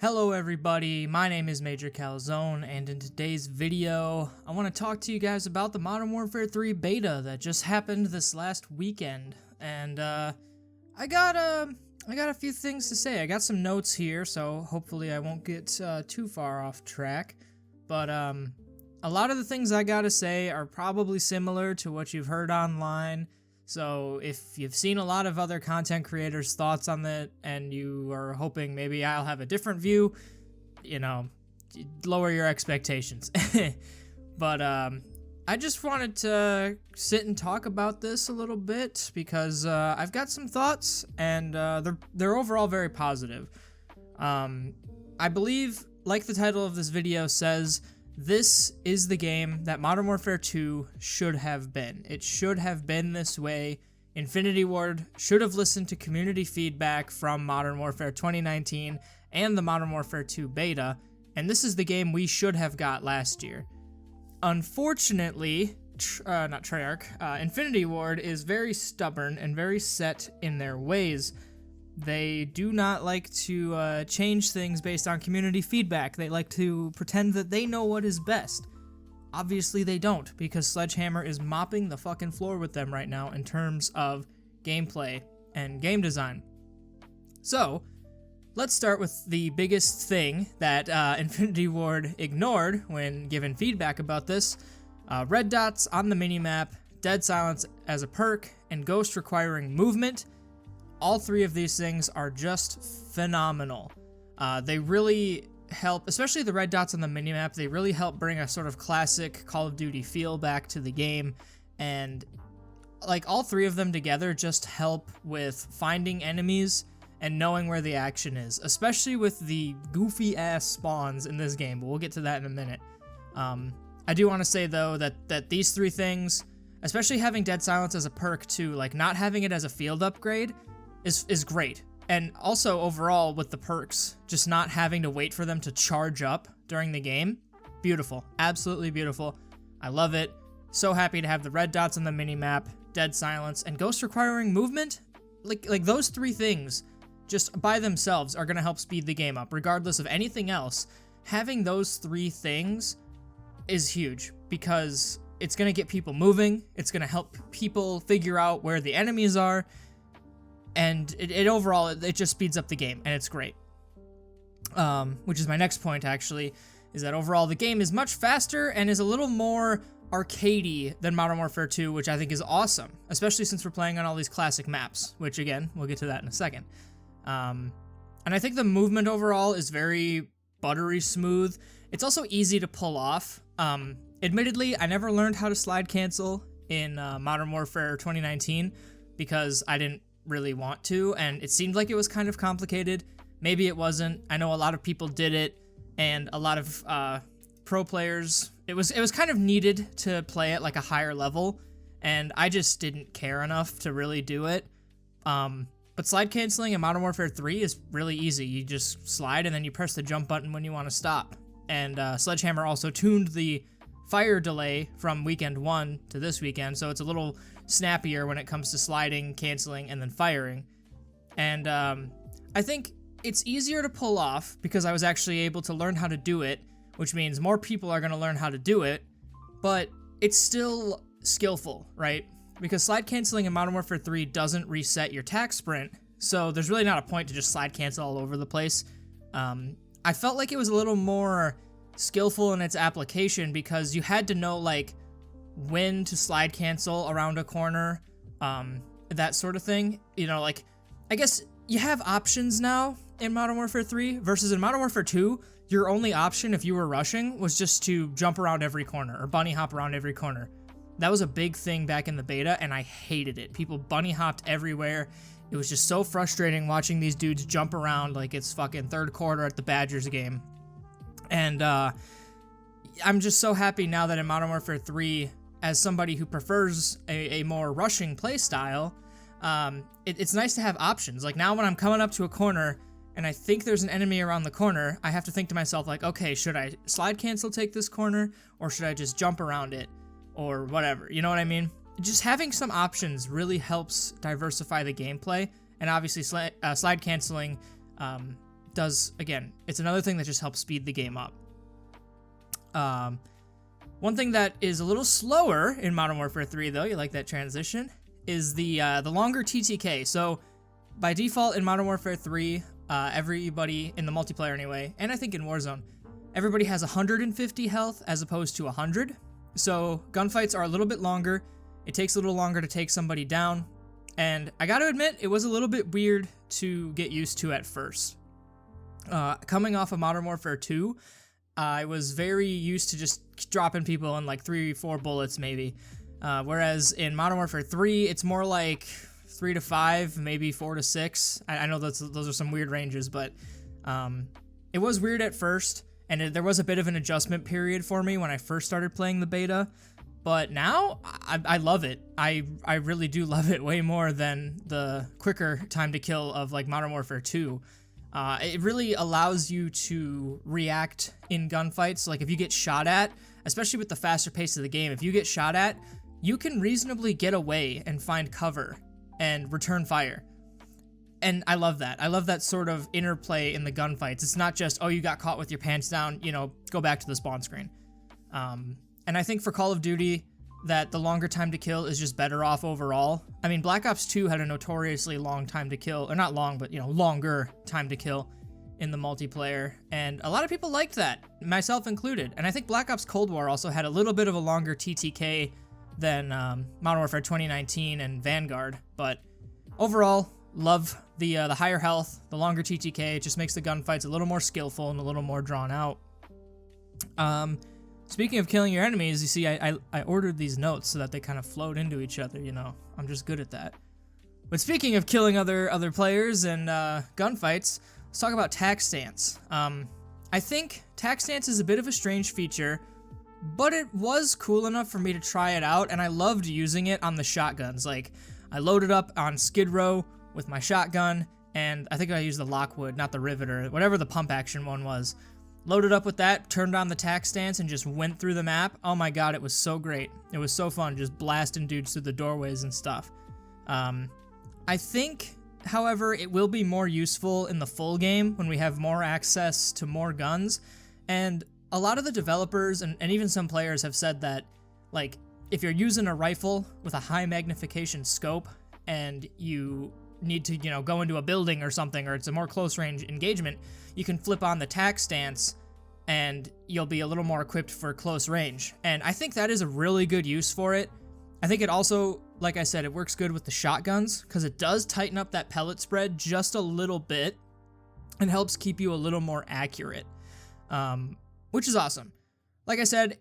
Hello everybody, my name is MajorCalzone, and in today's video, I want to talk to you guys about the Modern Warfare 3 beta that just happened this last weekend. And I got a few things to say. I got some notes here, so hopefully I won't get too far off track. But a lot of the things I gotta say are probably similar to what you've heard online. So if you've seen a lot of other content creators' thoughts on that and you are hoping maybe I'll have a different view, lower your expectations. But I just wanted to sit and talk about this a little bit because I've got some thoughts and they're overall very positive. I believe, like the title of this video says, this is the game that Modern Warfare 2 should have been. It should have been this way. Infinity Ward should have listened to community feedback from Modern Warfare 2019 and the Modern Warfare 2 beta, and this is the game we should have got last year. Unfortunately, Infinity Ward is very stubborn and very set in their ways. They do not like to change things based on community feedback. They like to pretend that they know what is best. Obviously they don't, because Sledgehammer is mopping the fucking floor with them right now in terms of gameplay and game design. So, let's start with the biggest thing that Infinity Ward ignored when given feedback about this. Red dots on the minimap, dead silence as a perk, and ghost requiring movement. All three of these things are just phenomenal. They really help, especially the red dots on the minimap, they really help bring a sort of classic Call of Duty feel back to the game, and like all three of them together just help with finding enemies and knowing where the action is, especially with the goofy ass spawns in this game, but we'll get to that in a minute. I do want to say though that these three things, especially having dead silence as a perk too, like not having it as a field upgrade, is great. And also overall with the perks, just not having to wait for them to charge up during the game, beautiful, absolutely beautiful. I love it. So happy to have the red dots on the minimap, dead silence, and ghost requiring movement. Like those three things just by themselves are gonna help speed the game up, regardless of anything else. Having those three things is huge because it's gonna get people moving, it's gonna help people figure out where the enemies are, and it overall, it just speeds up the game, and it's great. Which is my next point, actually, is that overall the game is much faster and is a little more arcadey than Modern Warfare 2, which I think is awesome, especially since we're playing on all these classic maps, which, again, we'll get to that in a second. And I think the movement overall is very buttery smooth. It's also easy to pull off. Admittedly, I never learned how to slide cancel in Modern Warfare 2019 because I didn't really want to, and it seemed like it was kind of complicated. Maybe it wasn't. I know a lot of people did it, and a lot of pro players, it was kind of needed to play at like a higher level, and I just didn't care enough to really do it. But slide canceling in Modern Warfare 3 is really easy. You just slide and then you press the jump button when you want to stop. And Sledgehammer also tuned the fire delay from weekend 1 to this weekend, so it's a little snappier when it comes to sliding, canceling, and then firing. And I think it's easier to pull off because I was actually able to learn how to do it, which means more people are going to learn how to do it, but it's still skillful, right? Because slide canceling in Modern Warfare 3 doesn't reset your tac sprint, so there's really not a point to just slide cancel all over the place. I felt like it was a little more skillful in its application because you had to know, like, when to slide cancel around a corner, that sort of thing. Like, I guess you have options now in Modern Warfare 3 versus in Modern Warfare 2, your only option if you were rushing was just to jump around every corner or bunny hop around every corner. That was a big thing back in the beta, and I hated it. People bunny hopped everywhere. It was just so frustrating watching these dudes jump around like it's fucking third quarter at the Badgers game. And I'm just so happy now that in Modern Warfare 3, as somebody who prefers a more rushing playstyle, it's nice to have options. Like now when I'm coming up to a corner and I think there's an enemy around the corner, I have to think to myself like, okay, should I slide cancel take this corner or should I just jump around it or whatever? You know what I mean? Just having some options really helps diversify the gameplay, and obviously slide canceling again, it's another thing that just helps speed the game up. One thing that is a little slower in Modern Warfare 3, though, you like that transition, is the longer TTK. So by default in Modern Warfare 3, everybody in the multiplayer anyway, and I think in Warzone, everybody has 150 health as opposed to 100. So gunfights are a little bit longer. It takes a little longer to take somebody down. And I gotta admit, it was a little bit weird to get used to at first. Coming off of Modern Warfare 2, I was very used to just dropping people in like 3 or 4 bullets maybe. Whereas in Modern Warfare 3, it's more like 3 to 5, maybe 4 to 6. I know those are some weird ranges, but it was weird at first, and there was a bit of an adjustment period for me when I first started playing the beta. But now, I love it. I really do love it way more than the quicker time to kill of like Modern Warfare 2. It really allows you to react in gunfights. Like if you get shot at, especially with the faster pace of the game, if you get shot at, you can reasonably get away and find cover and return fire. And I love that. I love that sort of interplay in the gunfights. It's not just, oh, you got caught with your pants down, go back to the spawn screen. And I think for Call of Duty, that the longer time to kill is just better off overall. I mean, Black Ops 2 had a notoriously long time to kill, or not long, but, longer time to kill in the multiplayer, and a lot of people liked that, myself included. And I think Black Ops Cold War also had a little bit of a longer TTK than Modern Warfare 2019 and Vanguard, but overall, love the higher health, the longer TTK. It just makes the gunfights a little more skillful and a little more drawn out. Speaking of killing your enemies, you see, I ordered these notes so that they kind of flowed into each other, I'm just good at that. But speaking of killing other players and gunfights, let's talk about tac stance. I think tac stance is a bit of a strange feature, but it was cool enough for me to try it out, and I loved using it on the shotguns. Like, I loaded up on Skid Row with my shotgun, and I think I used the Lockwood, not the Riveter, whatever the pump action one was. Loaded up with that, turned on the tac stance, and just went through the map. Oh my god, it was so great. It was so fun, just blasting dudes through the doorways and stuff. I think, however, it will be more useful in the full game when we have more access to more guns. And a lot of the developers and even some players have said that, like, if you're using a rifle with a high magnification scope and you need to, go into a building or something, or it's a more close range engagement, you can flip on the tac stance and you'll be a little more equipped for close range. And I think that is a really good use for it. I think it also, like I said, it works good with the shotguns because it does tighten up that pellet spread just a little bit and helps keep you a little more accurate, which is awesome. Like I said,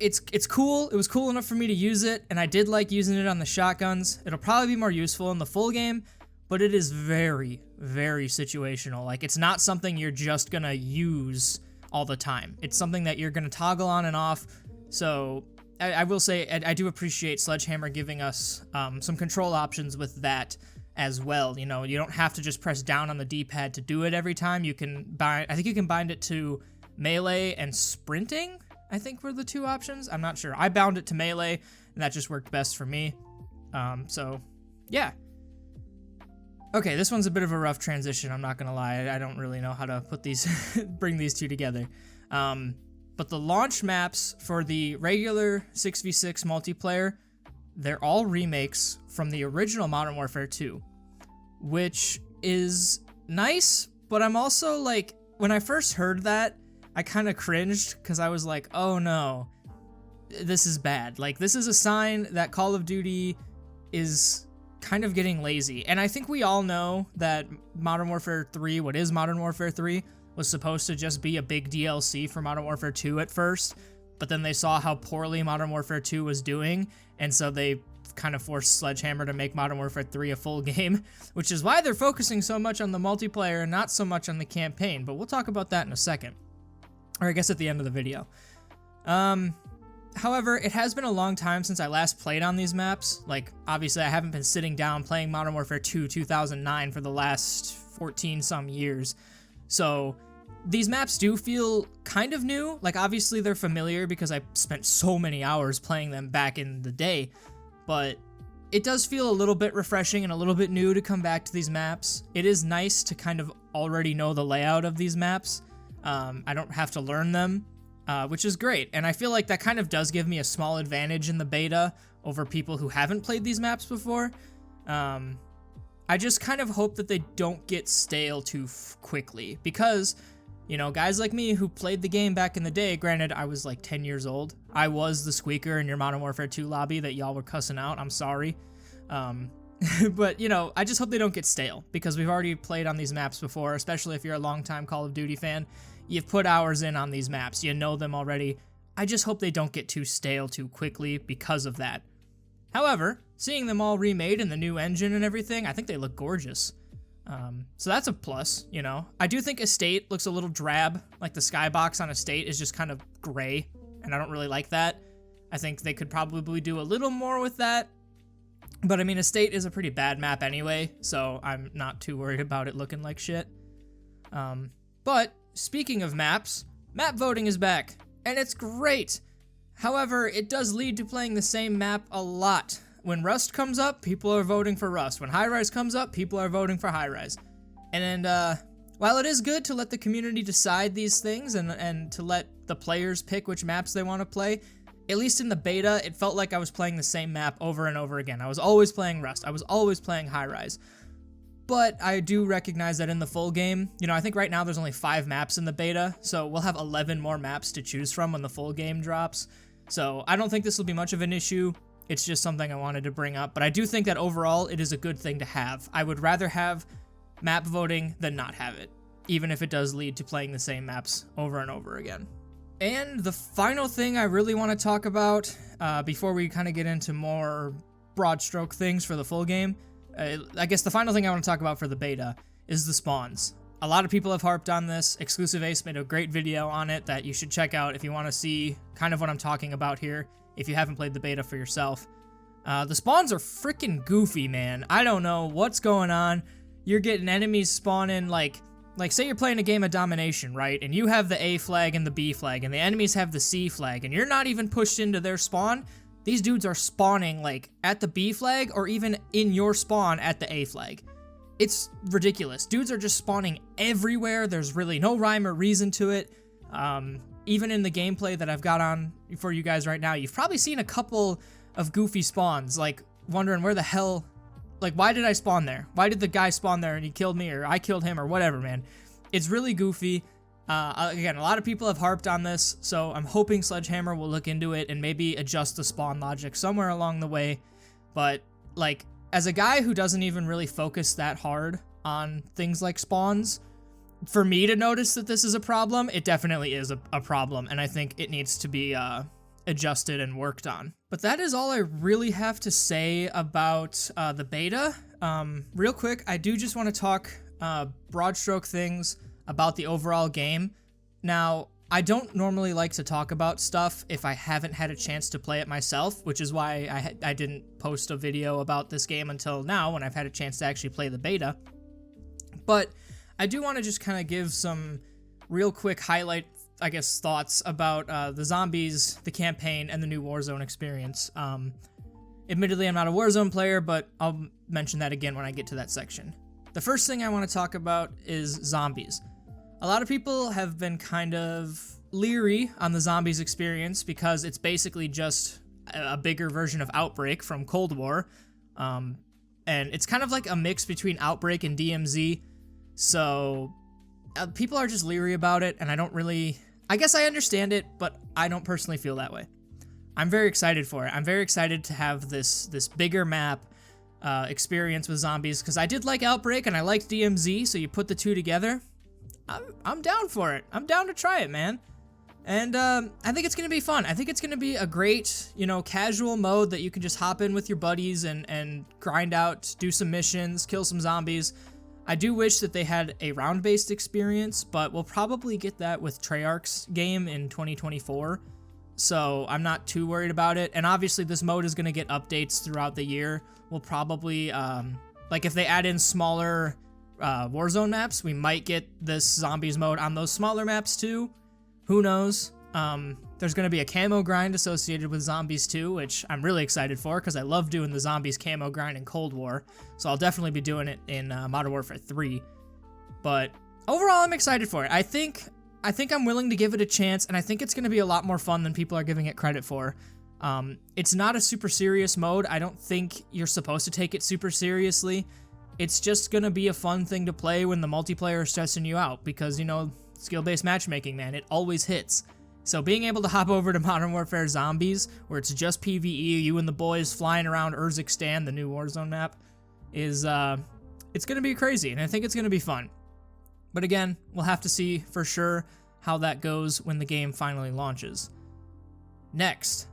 it's cool. It was cool enough for me to use it, and I did like using it on the shotguns. It'll probably be more useful in the full game, but it is very, very situational. Like, it's not something you're just gonna use all the time. It's something that you're gonna toggle on and off. So I will say I do appreciate Sledgehammer giving us some control options with that as well. You don't have to just press down on the D-pad to do it every time. You can I think you can bind it to melee and sprinting, I think were the 2 options. I'm not sure. I bound it to melee, and that just worked best for me. So yeah. Okay, this one's a bit of a rough transition, I'm not gonna lie. I don't really know how to put these, bring these two together. But the launch maps for the regular 6v6 multiplayer, they're all remakes from the original Modern Warfare 2, which is nice, but I'm also like, when I first heard that, I kind of cringed, because I was like, oh no, this is bad. Like, this is a sign that Call of Duty is kind of getting lazy. And I think we all know that Modern Warfare 3, what is Modern Warfare 3, was supposed to just be a big DLC for Modern Warfare 2 at first, but then they saw how poorly Modern Warfare 2 was doing, and so they kind of forced Sledgehammer to make Modern Warfare 3 a full game, which is why they're focusing so much on the multiplayer and not so much on the campaign, but we'll talk about that in a second. Or I guess at the end of the video. However, it has been a long time since I last played on these maps. Like, obviously I haven't been sitting down playing Modern Warfare 2 2009 for the last 14 some years. So these maps do feel kind of new. Like, obviously they're familiar because I spent so many hours playing them back in the day, but it does feel a little bit refreshing and a little bit new to come back to these maps. It is nice to kind of already know the layout of these maps. I don't have to learn them, which is great. And I feel like that kind of does give me a small advantage in the beta over people who haven't played these maps before. I just kind of hope that they don't get stale too quickly, because, you know, guys like me who played the game back in the day, granted, I was like 10 years old. I was the squeaker in your Modern Warfare 2 lobby that y'all were cussing out. I'm sorry. But, you know, I just hope they don't get stale, because we've already played on these maps before, especially if you're a longtime Call of Duty fan. You've put hours in on these maps. You know them already. I just hope they don't get too stale too quickly because of that. However, seeing them all remade in the new engine and everything, I think they look gorgeous. So that's a plus, you know. I do think Estate looks a little drab. Like the skybox on Estate is just kind of gray, and I don't really like that. I think they could probably do a little more with that. But I mean, Estate is a pretty bad map anyway, so I'm not too worried about it looking like shit. But speaking of maps, map voting is back, and it's great. However, it does lead to playing the same map a lot. When Rust comes up, people are voting for Rust. When High Rise comes up, people are voting for High Rise. And while it is good to let the community decide these things and to let the players pick which maps they want to play, at least in the beta, it felt like I was playing the same map over and over again. I was always playing Rust. I was always playing High Rise. But I do recognize that in the full game, you know, I think right now there's only 5 maps in the beta, so we'll have 11 more maps to choose from when the full game drops. So I don't think this will be much of an issue. It's just something I wanted to bring up. But I do think that overall, it is a good thing to have. I would rather have map voting than not have it, even if it does lead to playing the same maps over and over again. And the final thing I really want to talk about, before we kind of get into more broad stroke things for the full game, I guess the final thing I want to talk about for the beta is the spawns. A lot of people have harped on this. Exclusive Ace made a great video on it that you should check out if you want to see kind of what I'm talking about here, if you haven't played the beta for yourself. The spawns are freaking goofy, man. I don't know what's going on. You're getting enemies spawning like say you're playing a game of domination, right? And you have the A flag and the B flag, and the enemies have the C flag, and you're not even pushed into their spawn. These dudes are spawning like at the B flag or even in your spawn at the A flag. It's ridiculous. Dudes are just spawning everywhere. There's really no rhyme or reason to it. Even in the gameplay that I've got on for you guys right now, you've probably seen a couple of goofy spawns, like wondering where the hell, like why did I spawn there? Why did the guy spawn there and he killed me, or I killed him, or whatever, man. It's really goofy. Again, a lot of people have harped on this, so I'm hoping Sledgehammer will look into it and maybe adjust the spawn logic somewhere along the way. But like, as a guy who doesn't even really focus that hard on things like spawns, for me to notice that this is a problem, it definitely is a problem, and I think it needs to be adjusted and worked on. But that is all I really have to say about the beta. Real quick, I do just want to talk broad stroke things about the overall game. Now, I don't normally like to talk about stuff if I haven't had a chance to play it myself, which is why I didn't post a video about this game until now, when I've had a chance to actually play the beta. But I do want to just kind of give some real quick highlight, I guess, thoughts about the zombies, the campaign, and the new Warzone experience. Admittedly, I'm not a Warzone player, but I'll mention that again when I get to that section. The first thing I want to talk about is zombies. A lot of people have been kind of leery on the zombies experience because it's basically just a bigger version of Outbreak from Cold War. And it's kind of like a mix between Outbreak and DMZ. So people are just leery about it, and I guess I understand it, but I don't personally feel that way. I'm very excited for it. I'm very excited to have this bigger map experience with zombies, because I did like Outbreak and I liked DMZ, so you put the two together. I'm down for it. I'm down to try it, man. And I think it's going to be fun. I think it's going to be a great, casual mode that you can just hop in with your buddies and grind out, do some missions, kill some zombies. I do wish that they had a round-based experience, but we'll probably get that with Treyarch's game in 2024. So I'm not too worried about it. And obviously this mode is going to get updates throughout the year. We'll probably, like if they add in smaller Warzone maps, we might get this zombies mode on those smaller maps too. Who knows? There's going to be a camo grind associated with zombies too, which I'm really excited for because I love doing the zombies camo grind in Cold War. So I'll definitely be doing it in Modern Warfare 3. But overall, I'm excited for it. I think I'm willing to give it a chance, and I think it's going to be a lot more fun than people are giving it credit for. It's not a super serious mode. I don't think you're supposed to take it super seriously. It's just going to be a fun thing to play when the multiplayer is stressing you out, because, you know, skill-based matchmaking, man, it always hits. So being able to hop over to Modern Warfare Zombies, where it's just PvE, you and the boys flying around Urzikstan, the new Warzone map, is, it's going to be crazy, and I think it's going to be fun. But again, we'll have to see for sure how that goes when the game finally launches. Next,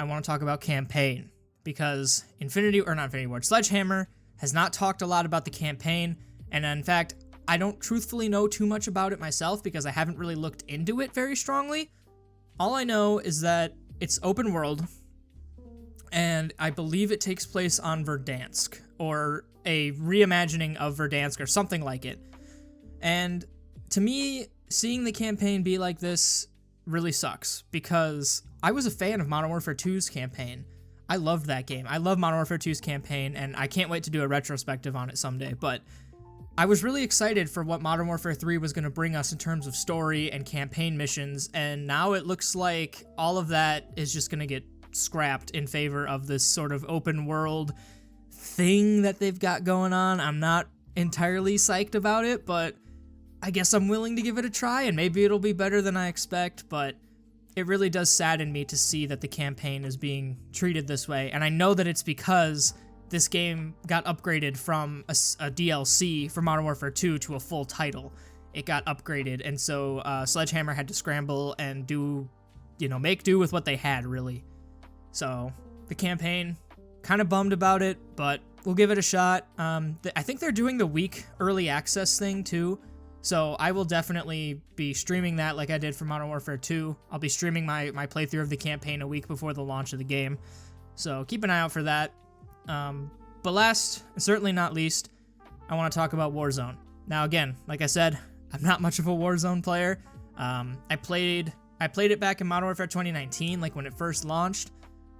I want to talk about campaign, because Sledgehammer has not talked a lot about the campaign, and in fact, I don't truthfully know too much about it myself because I haven't really looked into it very strongly. All I know is that it's open world, and I believe it takes place on Verdansk, or a reimagining of Verdansk, or something like it. And to me, seeing the campaign be like this really sucks, because I was a fan of Modern Warfare 2's campaign. I loved that game. I love Modern Warfare 2's campaign, and I can't wait to do a retrospective on it someday, but I was really excited for what Modern Warfare 3 was going to bring us in terms of story and campaign missions, and now it looks like all of that is just going to get scrapped in favor of this sort of open world thing that they've got going on. I'm not entirely psyched about it, but I guess I'm willing to give it a try, and maybe it'll be better than I expect, but it really does sadden me to see that the campaign is being treated this way, and I know that it's because this game got upgraded from a DLC for Modern Warfare 2 to a full title. It got upgraded, and so Sledgehammer had to scramble and make do with what they had, really. So the campaign, kind of bummed about it, but we'll give it a shot. I think they're doing the week early access thing too, so I will definitely be streaming that like I did for Modern Warfare 2. I'll be streaming my playthrough of the campaign a week before the launch of the game, so keep an eye out for that. But last, and certainly not least, I want to talk about Warzone. Now again, like I said, I'm not much of a Warzone player. I played it back in Modern Warfare 2019, like when it first launched,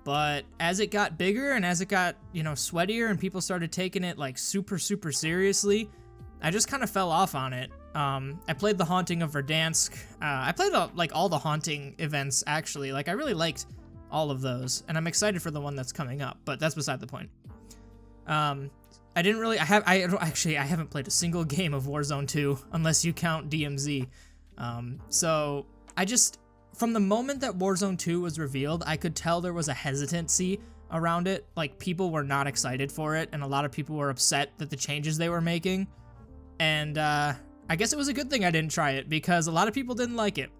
but as it got bigger and as it got, sweatier and people started taking it like super seriously, I just kind of fell off on it. I played the Haunting of Verdansk. I played all the Haunting events, actually. Like, I really liked all of those, and I'm excited for the one that's coming up, but that's beside the point. I haven't played a single game of Warzone 2, unless you count DMZ. So from the moment that Warzone 2 was revealed, I could tell there was a hesitancy around it. Like, people were not excited for it, and a lot of people were upset that the changes they were making. And, I guess it was a good thing I didn't try it, because a lot of people didn't like it.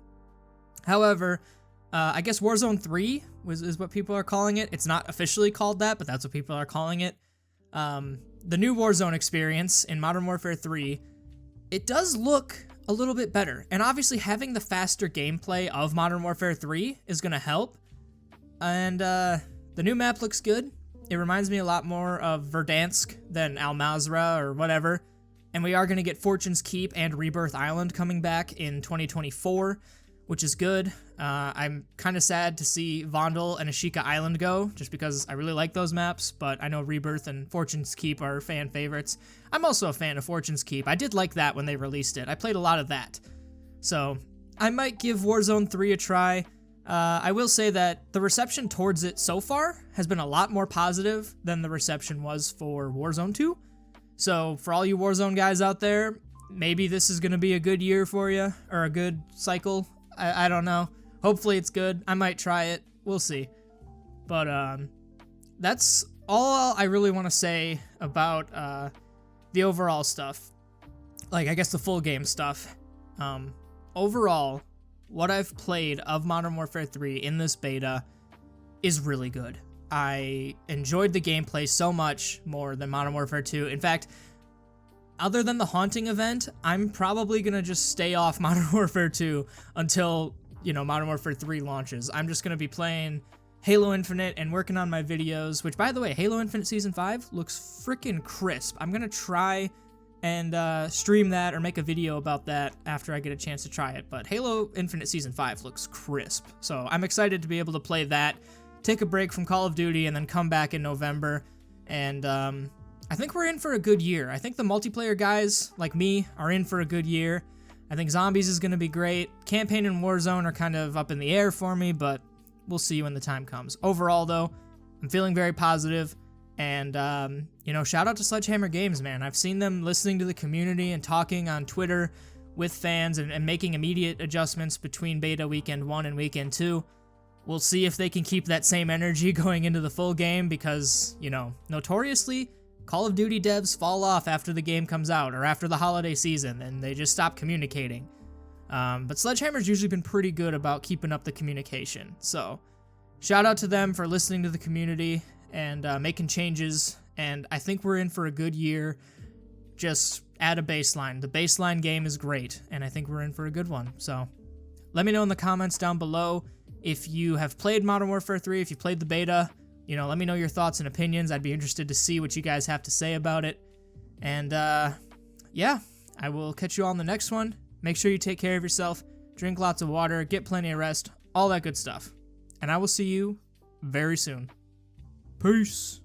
However, I guess Warzone 3 is what people are calling it. It's not officially called that, but that's what people are calling it. The new Warzone experience in Modern Warfare 3, it does look a little bit better. And obviously having the faster gameplay of Modern Warfare 3 is going to help. And the new map looks good. It reminds me a lot more of Verdansk than Al Mazrah or whatever. And we are going to get Fortune's Keep and Rebirth Island coming back in 2024, which is good. I'm kind of sad to see Vondel and Ashika Island go, just because I really like those maps, but I know Rebirth and Fortune's Keep are fan favorites. I'm also a fan of Fortune's Keep. I did like that when they released it. I played a lot of that. So I might give Warzone 3 a try. I will say that the reception towards it so far has been a lot more positive than the reception was for Warzone 2. So for all you Warzone guys out there, maybe this is going to be a good year for you, or a good cycle. I don't know. Hopefully it's good. I might try it. We'll see. But that's all I really want to say about the overall stuff. Like, I guess the full game stuff. Overall, what I've played of Modern Warfare 3 in this beta is really good. I enjoyed the gameplay so much more than Modern Warfare 2. In fact, other than the Haunting event, I'm probably going to just stay off Modern Warfare 2 until, Modern Warfare 3 launches. I'm just going to be playing Halo Infinite and working on my videos, which, by the way, Halo Infinite Season 5 looks freaking crisp. I'm going to try and stream that or make a video about that after I get a chance to try it. But Halo Infinite Season 5 looks crisp. So I'm excited to be able to play that, take a break from Call of Duty, and then come back in November and I think we're in for a good year. I think the multiplayer guys, like me, are in for a good year. I think Zombies is going to be great. Campaign and Warzone are kind of up in the air for me, but we'll see when the time comes. Overall, though, I'm feeling very positive. And, shout out to Sledgehammer Games, man. I've seen them listening to the community and talking on Twitter with fans and making immediate adjustments between Beta Weekend 1 and Weekend 2. We'll see if they can keep that same energy going into the full game because, notoriously, Call of Duty devs fall off after the game comes out or after the holiday season, and they just stop communicating. But Sledgehammer's usually been pretty good about keeping up the communication. So, shout out to them for listening to the community and making changes, and I think we're in for a good year. Just add a baseline. The baseline game is great, and I think we're in for a good one. So, let me know in the comments down below if you have played Modern Warfare 3, if you played the beta. Let me know your thoughts and opinions. I'd be interested to see what you guys have to say about it. And, yeah, I will catch you all in the next one. Make sure you take care of yourself, drink lots of water, get plenty of rest, all that good stuff. And I will see you very soon. Peace.